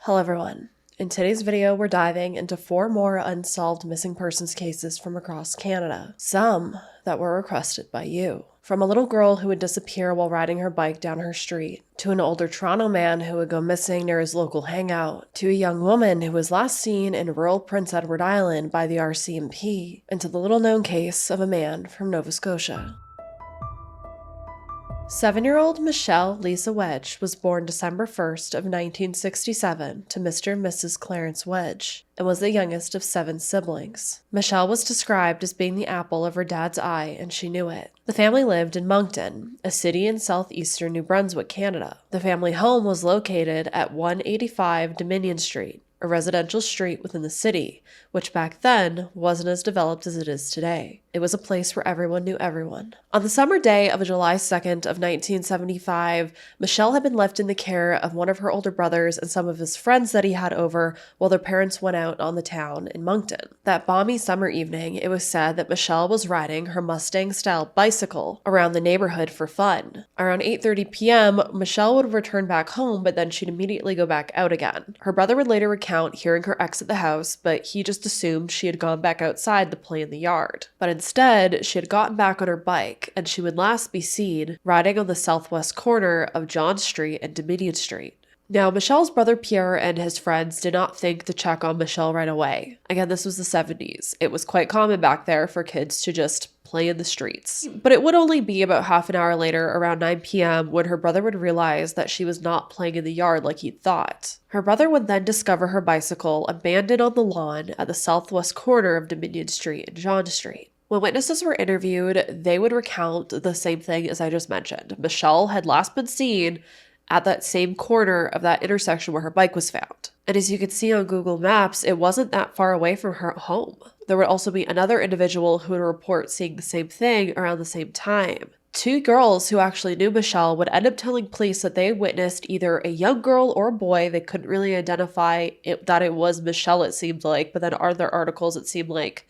Hello everyone. In today's video, we're diving into 4 more unsolved missing persons cases from across Canada. Some that were requested by you. From a little girl who would disappear while riding her bike down her street, to an older Toronto man who would go missing near his local hangout, to a young woman who was last seen in rural Prince Edward Island by the RCMP, and to the little-known case of a man from Nova Scotia. 7-year-old Michelle Lisa Wedge was born December 1st of 1967 to Mr. and Mrs. Clarence Wedge and was the youngest of 7 siblings. Michelle was described as being the apple of her dad's eye, and she knew it. The family lived in Moncton, a city in southeastern New Brunswick, Canada. The family home was located at 185 Dominion Street, a residential street within the city, which back then wasn't as developed as it is today. It was a place where everyone knew everyone. On the summer day of July 2nd of 1975, Michelle had been left in the care of one of her older brothers and some of his friends that he had over while their parents went out on the town in Moncton. That balmy summer evening, it was said that Michelle was riding her Mustang-style bicycle around the neighborhood for fun. Around 8:30 p.m., Michelle would return back home, but then she'd immediately go back out again. Her brother would later recount hearing her exit the house, but he just assumed she had gone back outside to play in the yard. But instead, she had gotten back on her bike, and she would last be seen riding on the southwest corner of John Street and Dominion Street. Now, Michelle's brother Pierre and his friends did not think to check on Michelle right away. Again, this was the 70s. It was quite common back there for kids to just play in the streets. But it would only be about half an hour later, around 9 p.m., when her brother would realize that she was not playing in the yard like he'd thought. Her brother would then discover her bicycle abandoned on the lawn at the southwest corner of Dominion Street and John Street. When witnesses were interviewed, they would recount the same thing as I just mentioned. Michelle had last been seen at that same corner of that intersection where her bike was found. And as you can see on Google Maps, it wasn't that far away from her home. There would also be another individual who would report seeing the same thing around the same time. 2 girls who actually knew Michelle would end up telling police that they witnessed either a young girl or a boy. They couldn't really identify that it was Michelle, it seemed like, but then other articles it seemed like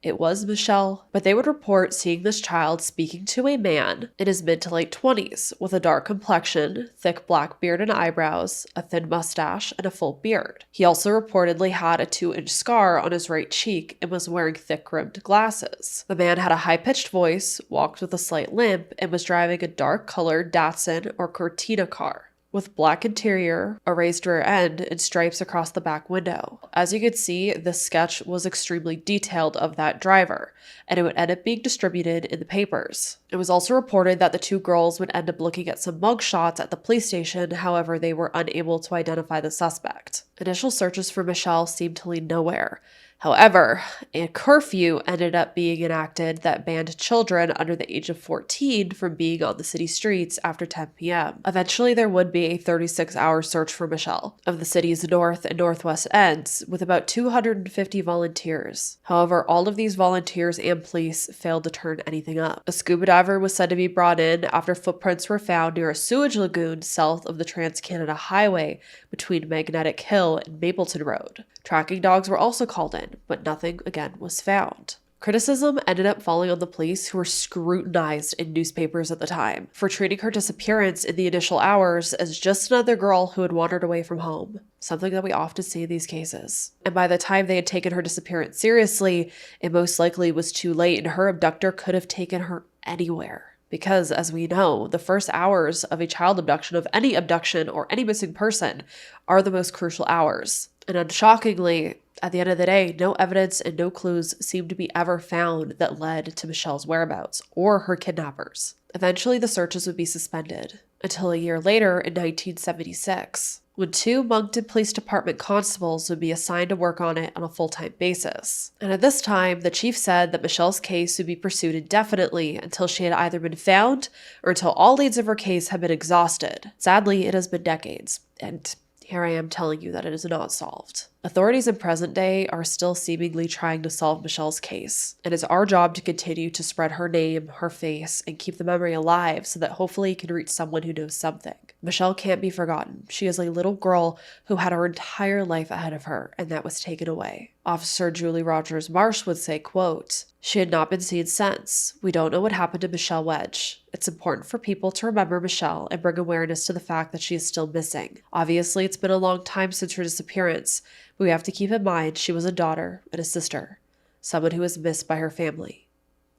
it was Michelle, but they would report seeing this child speaking to a man in his mid to late 20s with a dark complexion, thick black beard and eyebrows, a thin mustache, and a full beard. He also reportedly had a 2-inch scar on his right cheek and was wearing thick-rimmed glasses. The man had a high-pitched voice, walked with a slight limp, and was driving a dark-colored Datsun or Cortina car with black interior, a raised rear end, and stripes across the back window. As you could see, this sketch was extremely detailed of that driver, and it would end up being distributed in the papers. It was also reported that the 2 girls would end up looking at some mugshots at the police station, however, they were unable to identify the suspect. Initial searches for Michelle seemed to lead nowhere. However, a curfew ended up being enacted that banned children under the age of 14 from being on the city streets after 10 p.m. Eventually, there would be a 36-hour search for Michelle of the city's north and northwest ends with about 250 volunteers. However, all of these volunteers and police failed to turn anything up. A scuba diver was said to be brought in after footprints were found near a sewage lagoon south of the Trans-Canada Highway between Magnetic Hill and Mapleton Road. Tracking dogs were also called in, but nothing again was found. Criticism ended up falling on the police, who were scrutinized in newspapers at the time for treating her disappearance in the initial hours as just another girl who had wandered away from home, something that we often see in these cases. And by the time they had taken her disappearance seriously, it most likely was too late, and her abductor could have taken her anywhere. Because, as we know, the first hours of a child abduction, of any abduction or any missing person, are the most crucial hours. And unshockingly, at the end of the day, no evidence and no clues seemed to be ever found that led to Michelle's whereabouts or her kidnappers. Eventually, the searches would be suspended until a year later in 1976, when 2 Moncton Police Department constables would be assigned to work on it on a full-time basis. And at this time, the chief said that Michelle's case would be pursued indefinitely until she had either been found or until all leads of her case had been exhausted. Sadly, it has been decades, and here I am telling you that it is not solved. Authorities in present day are still seemingly trying to solve Michelle's case, and it's our job to continue to spread her name, her face, and keep the memory alive so that hopefully it can reach someone who knows something. Michelle can't be forgotten. She is a little girl who had her entire life ahead of her, and that was taken away. Officer Julie Rogers Marsh would say, quote, "She had not been seen since. We don't know what happened to Michelle Wedge. It's important for people to remember Michelle and bring awareness to the fact that she is still missing. Obviously, it's been a long time since her disappearance, but we have to keep in mind she was a daughter and a sister, someone who was missed by her family."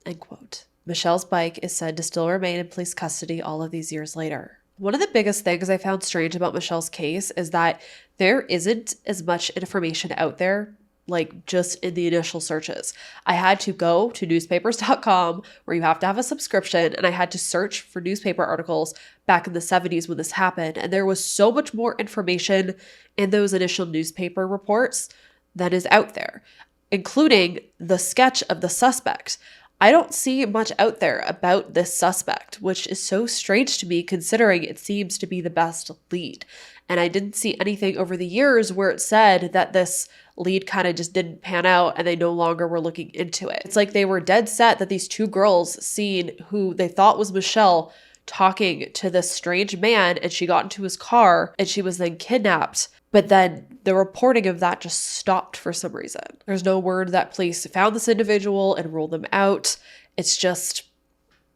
End quote. Michelle's bike is said to still remain in police custody all of these years later. One of the biggest things I found strange about Michelle's case is that there isn't as much information out there, like just in the initial searches. I had to go to newspapers.com where you have to have a subscription, and I had to search for newspaper articles back in the 70s when this happened. And there was so much more information in those initial newspaper reports that is out there, including the sketch of the suspect. I don't see much out there about this suspect, which is so strange to me considering it seems to be the best lead. And I didn't see anything over the years where it said that this lead kind of just didn't pan out and they no longer were looking into it. It's like they were dead set that these two girls seen who they thought was Michelle talking to this strange man, and she got into his car and she was then kidnapped. But then the reporting of that just stopped for some reason. There's no word that police found this individual and ruled them out. It's just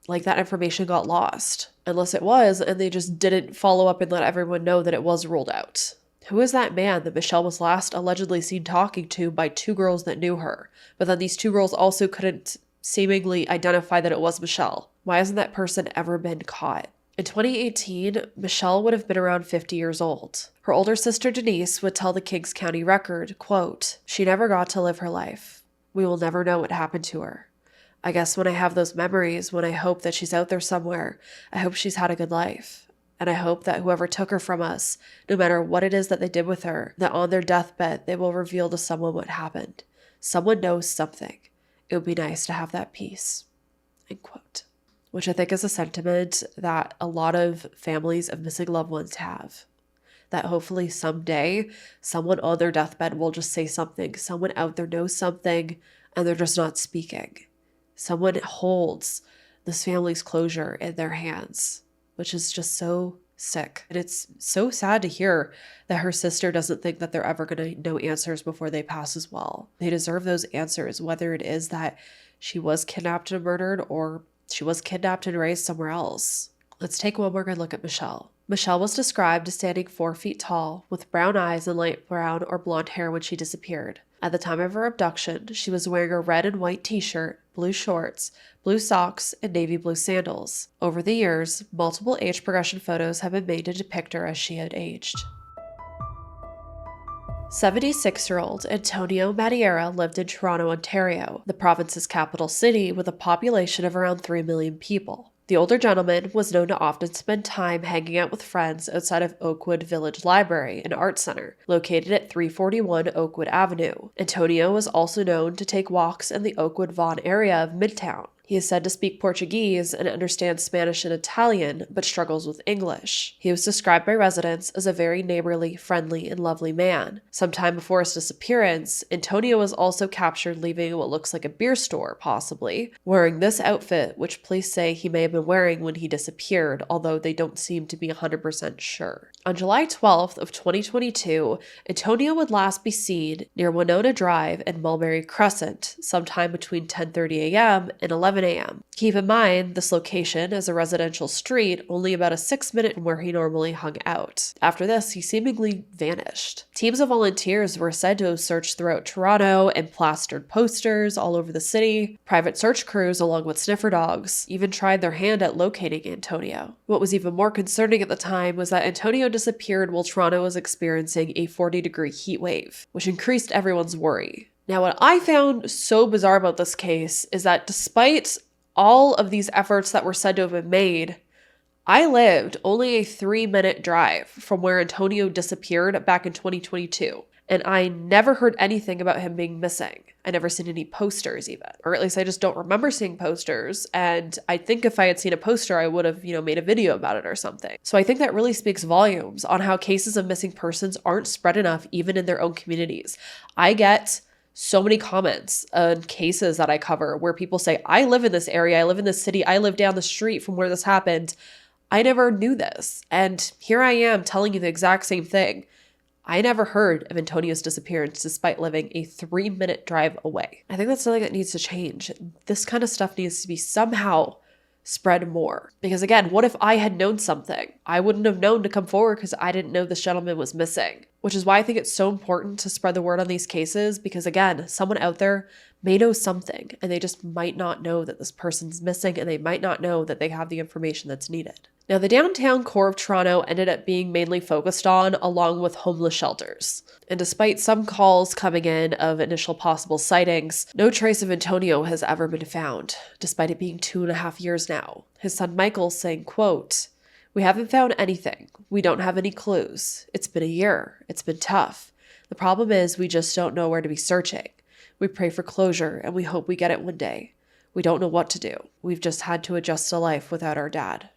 like that information got lost. Unless it was, and they just didn't follow up and let everyone know that it was ruled out. Who is that man that Michelle was last allegedly seen talking to by two girls that knew her? But then these two girls also couldn't seemingly identify that it was Michelle. Why hasn't that person ever been caught? In 2018, Michelle would have been around 50 years old. Her older sister Denise would tell the Kings County Record, quote, "She never got to live her life. We will never know what happened to her. I guess when I have those memories, when I hope that she's out there somewhere, I hope she's had a good life. And I hope that whoever took her from us, no matter what it is that they did with her, that on their deathbed, they will reveal to someone what happened. Someone knows something. It would be nice to have that peace." End quote. Which I think is a sentiment that a lot of families of missing loved ones have. That hopefully someday someone on their deathbed will just say something. Someone out there knows something and they're just not speaking. Someone holds this family's closure in their hands, which is just so sick. And it's so sad to hear that her sister doesn't think that they're ever going to know answers before they pass as well. They deserve those answers, whether it is that she was kidnapped and murdered or she was kidnapped and raised somewhere else. Let's take one more good look at Michelle. Michelle was described as standing 4 feet tall, with brown eyes and light brown or blonde hair when she disappeared. At the time of her abduction, she was wearing a red and white t-shirt, blue shorts, blue socks, and navy blue sandals. Over the years, multiple age progression photos have been made to depict her as she had aged. 76-year-old Antonio Madeira lived in Toronto, Ontario, the province's capital city with a population of around 3 million people. The older gentleman was known to often spend time hanging out with friends outside of Oakwood Village Library and Art Center, located at 341 Oakwood Avenue. Antonio was also known to take walks in the Oakwood Vaughan area of Midtown. He is said to speak Portuguese and understand Spanish and Italian, but struggles with English. He was described by residents as a very neighborly, friendly, and lovely man. Sometime before his disappearance, Antonio was also captured leaving what looks like a beer store, possibly, wearing this outfit, which police say he may have been wearing when he disappeared, although they don't seem to be 100% sure. On July 12th of 2022, Antonio would last be seen near Winona Drive and Mulberry Crescent, sometime between 10:30 a.m. and 11 a.m. Keep in mind, this location is a residential street only about a 6-minute from where he normally hung out. After this, he seemingly vanished. Teams of volunteers were said to have searched throughout Toronto and plastered posters all over the city. Private search crews, along with sniffer dogs, even tried their hand at locating Antonio. What was even more concerning at the time was that Antonio disappeared while Toronto was experiencing a 40-degree heat wave, which increased everyone's worry. Now, what I found so bizarre about this case is that despite all of these efforts that were said to have been made, I lived only a 3-minute drive from where Antonio disappeared back in 2022, and I never heard anything about him being missing. I never seen any posters even, or at least I just don't remember seeing posters, and I think if I had seen a poster, I would have, made a video about it or something. So I think that really speaks volumes on how cases of missing persons aren't spread enough even in their own communities. I get so many comments on cases that I cover where people say, I live in this area, I live in this city, I live down the street from where this happened. I never knew this. And here I am telling you the exact same thing. I never heard of Antonio's disappearance despite living a 3-minute drive away. I think that's something that needs to change. This kind of stuff needs to be somehow spread more. Because again, what if I had known something? I wouldn't have known to come forward because I didn't know this gentleman was missing. Which is why I think it's so important to spread the word on these cases, because again, someone out there may know something and they just might not know that this person's missing, and they might not know that they have the information that's needed. Now, the downtown core of Toronto ended up being mainly focused on along with homeless shelters. And despite some calls coming in of initial possible sightings, no trace of Antonio has ever been found, despite it being 2.5 years now. His son Michael saying, quote, "We haven't found anything. We don't have any clues. It's been a year. It's been tough. The problem is we just don't know where to be searching. We pray for closure and we hope we get it one day. We don't know what to do. We've just had to adjust to life without our dad."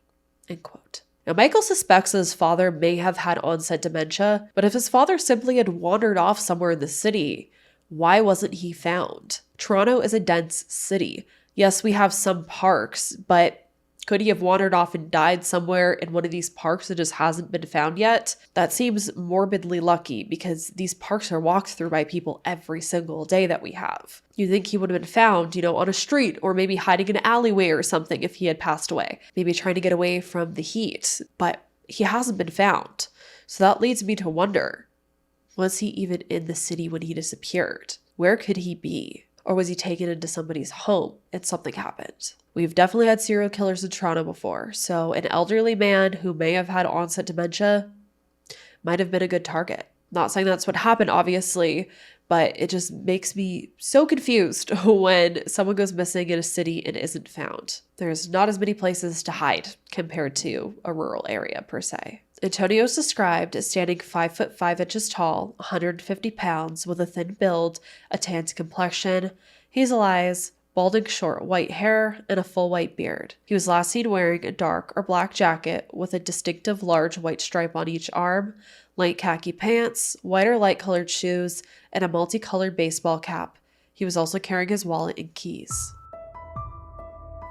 End quote. Now, Michael suspects that his father may have had onset dementia, but if his father simply had wandered off somewhere in the city, why wasn't he found? Toronto is a dense city. Yes, we have some parks, but could he have wandered off and died somewhere in one of these parks that just hasn't been found yet? That seems morbidly lucky, because these parks are walked through by people every single day that we have. You'd think he would have been found, on a street, or maybe hiding in an alleyway or something if he had passed away. Maybe trying to get away from the heat, but he hasn't been found. So that leads me to wonder, was he even in the city when he disappeared? Where could he be? Or was he taken into somebody's home and something happened? We've definitely had serial killers in Toronto before, so an elderly man who may have had onset dementia might have been a good target. Not saying that's what happened, obviously, but it just makes me so confused when someone goes missing in a city and isn't found. There's not as many places to hide compared to a rural area, per se. Antonio is described as standing 5'5" tall, 150 pounds, with a thin build, a tanned complexion, hazel eyes, balding short white hair, and a full white beard. He was last seen wearing a dark or black jacket with a distinctive large white stripe on each arm, light khaki pants, white or light colored shoes, and a multicolored baseball cap. He was also carrying his wallet and keys.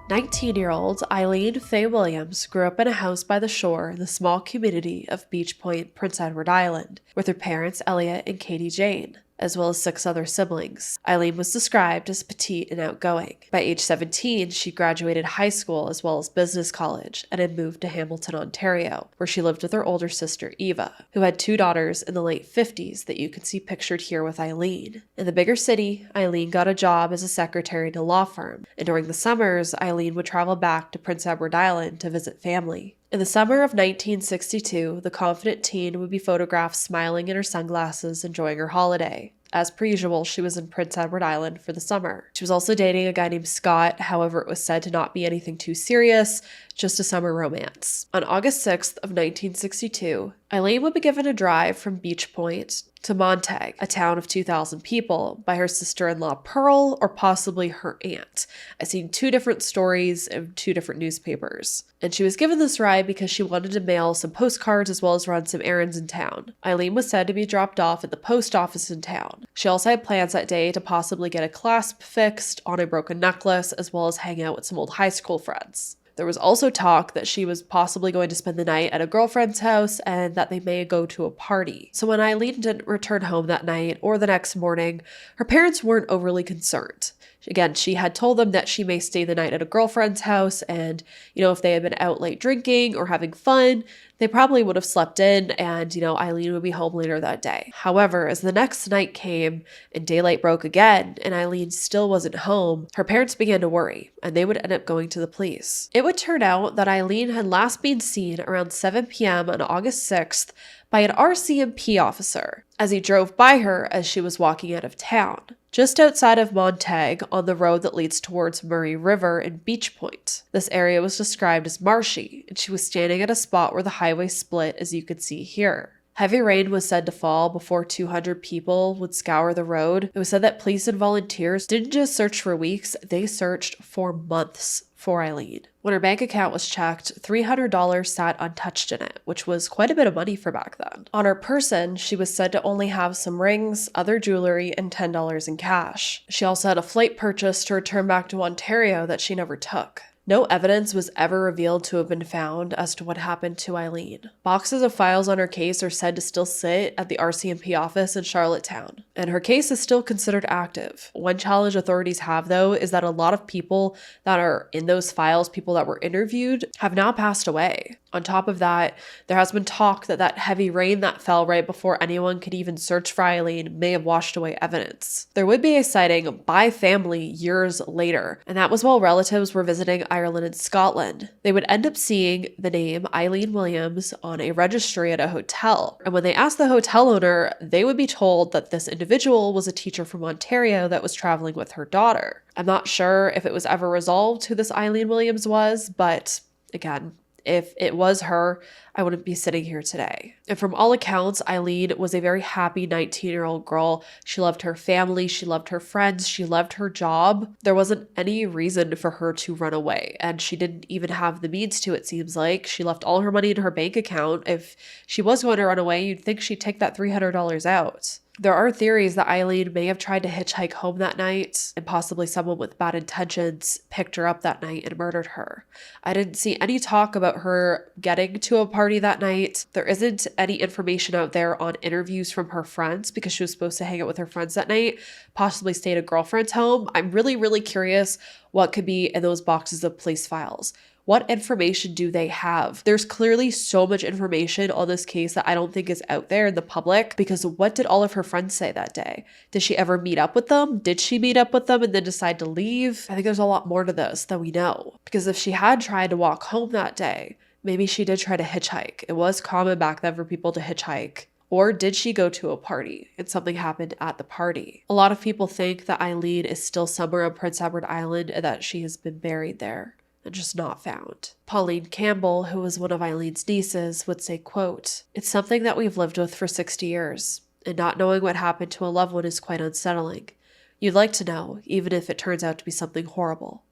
19-year-old Eileen Faye Williams grew up in a house by the shore in the small community of Beach Point, Prince Edward Island, with her parents Elliot and Katie Jane, as well as 6 other siblings. Eileen was described as petite and outgoing. By age 17, she graduated high school as well as business college and had moved to Hamilton, Ontario, where she lived with her older sister Eva, who had 2 daughters in the late 50s that you can see pictured here with Eileen. In the bigger city, Eileen got a job as a secretary in a law firm, and during the summers, Eileen would travel back to Prince Edward Island to visit family. In the summer of 1962, the confident teen would be photographed smiling in her sunglasses, enjoying her holiday. As per usual, she was in Prince Edward Island for the summer. She was also dating a guy named Scott, however it was said to not be anything too serious, just a summer romance. On August 6th of 1962, Eileen would be given a drive from Beach Point to Montague, a town of 2,000 people, by her sister-in-law Pearl, or possibly her aunt. I've seen 2 different stories in 2 different newspapers. And she was given this ride because she wanted to mail some postcards as well as run some errands in town. Eileen was said to be dropped off at the post office in town. She also had plans that day to possibly get a clasp fixed on a broken necklace, as well as hang out with some old high school friends. There was also talk that she was possibly going to spend the night at a girlfriend's house and that they may go to a party. So when Eileen didn't return home that night or the next morning, her parents weren't overly concerned. Again, she had told them that she may stay the night at a girlfriend's house, and, if they had been out late drinking or having fun, they probably would have slept in and, Eileen would be home later that day. However, as the next night came and daylight broke again and Eileen still wasn't home, her parents began to worry, and they would end up going to the police. It would turn out that Eileen had last been seen around 7 p.m. on August 6th by an RCMP officer as he drove by her as she was walking out of town, just outside of Montague on the road that leads towards Murray River and Beach Point. This area was described as marshy, and she was standing at a spot where the highway split, as you can see here. Heavy rain was said to fall before 200 people would scour the road. It was said that police and volunteers didn't just search for weeks, they searched for months for Eileen. When her bank account was checked, $300 sat untouched in it, which was quite a bit of money for back then. On her person, she was said to only have some rings, other jewelry, and $10 in cash. She also had a flight purchase to return back to Ontario that she never took. No evidence was ever revealed to have been found as to what happened to Eileen. Boxes of files on her case are said to still sit at the RCMP office in Charlottetown, and her case is still considered active. One challenge authorities have, though, is that a lot of people that are in those files, people that were interviewed, have now passed away. On top of that, there has been talk that that heavy rain that fell right before anyone could even search for Eileen may have washed away evidence. There would be a sighting by family years later, and that was while relatives were visiting Ireland and Scotland. They would end up seeing the name Eileen Williams on a registry at a hotel, and when they asked the hotel owner, they would be told that this individual was a teacher from Ontario that was traveling with her daughter. I'm not sure if it was ever resolved who this Eileen Williams was, but again, if it was her, I wouldn't be sitting here today. And from all accounts, Eileen was a very happy 19-year-old girl. She loved her family, she loved her friends, she loved her job. There wasn't any reason for her to run away, and she didn't even have the means to, it seems like. She left all her money in her bank account. If she was going to run away, you'd think she'd take that $300 out. There are theories that Eileen may have tried to hitchhike home that night, and possibly someone with bad intentions picked her up that night and murdered her. I didn't see any talk about her getting to a party that night. There isn't any information out there on interviews from her friends because she was supposed to hang out with her friends that night, possibly stay at a girlfriend's home. I'm really curious what could be in those boxes of police files. What information do they have? There's clearly so much information on this case that I don't think is out there in the public, because what did all of her friends say that day? Did she ever meet up with them? Did she meet up with them and then decide to leave? I think there's a lot more to this than we know, because if she had tried to walk home that day, maybe she did try to hitchhike. It was common back then for people to hitchhike. Or did she go to a party and something happened at the party? A lot of people think that Eileen is still somewhere on Prince Edward Island and that she has been buried there and just not found. Pauline Campbell, who was one of Eileen's nieces, would say, quote, "It's something that we've lived with for 60 years, and not knowing what happened to a loved one is quite unsettling. You'd like to know, even if it turns out to be something horrible."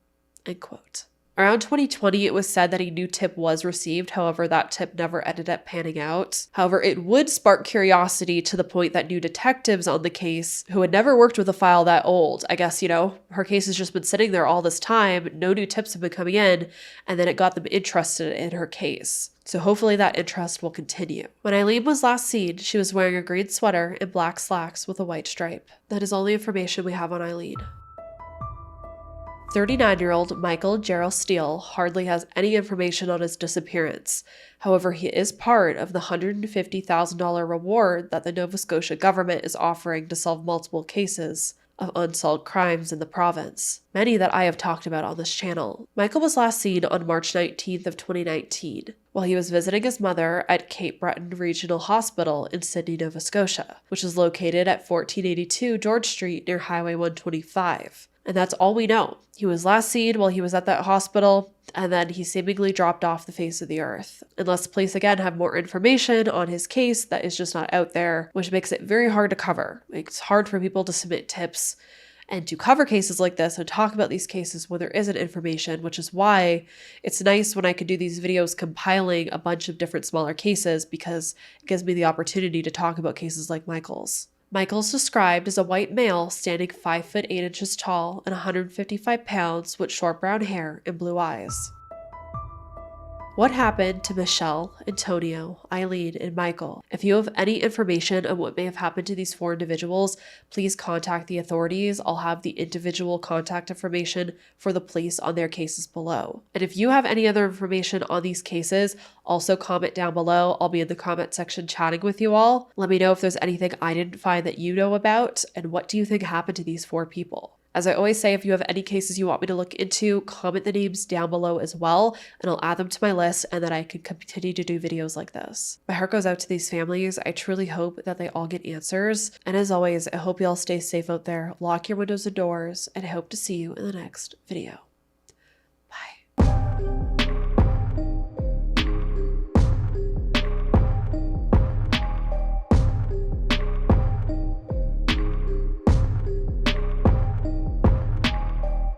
End quote. Around 2020, it was said that a new tip was received. However, that tip never ended up panning out. However, it would spark curiosity to the point that new detectives on the case, who had never worked with a file that old, I guess, her case has just been sitting there all this time, no new tips have been coming in, and then it got them interested in her case. So hopefully that interest will continue. When Eileen was last seen, she was wearing a green sweater and black slacks with a white stripe. That is all the information we have on Eileen. 39-year-old Michael Gerald Steele hardly has any information on his disappearance. However, he is part of the $150,000 reward that the Nova Scotia government is offering to solve multiple cases of unsolved crimes in the province, many that I have talked about on this channel. Michael was last seen on March 19th of 2019 while he was visiting his mother at Cape Breton Regional Hospital in Sydney, Nova Scotia, which is located at 1482 George Street near Highway 125. And that's all we know. He was last seen while he was at that hospital, and then he seemingly dropped off the face of the earth. Unless the police again have more information on his case that is just not out there, which makes it very hard to cover. It's hard for people to submit tips and to cover cases like this and talk about these cases when there isn't information, which is why it's nice when I can do these videos compiling a bunch of different smaller cases, because it gives me the opportunity to talk about cases like Michael's. Michael's described as a white male standing 5 foot 8 inches tall and 155 pounds with short brown hair and blue eyes. What happened to Michelle, Antonio, Eileen, and Michael? If you have any information on what may have happened to these 4 individuals, please contact the authorities. I'll have the individual contact information for the police on their cases below. And if you have any other information on these cases, also comment down below. I'll be in the comment section chatting with you all. Let me know if there's anything I didn't find that you know about, and what do you think happened to these 4 people? As I always say, if you have any cases you want me to look into, comment the names down below as well, and I'll add them to my list, and then I can continue to do videos like this. My heart goes out to these families. I truly hope that they all get answers. And as always, I hope you all stay safe out there, lock your windows and doors, and I hope to see you in the next video.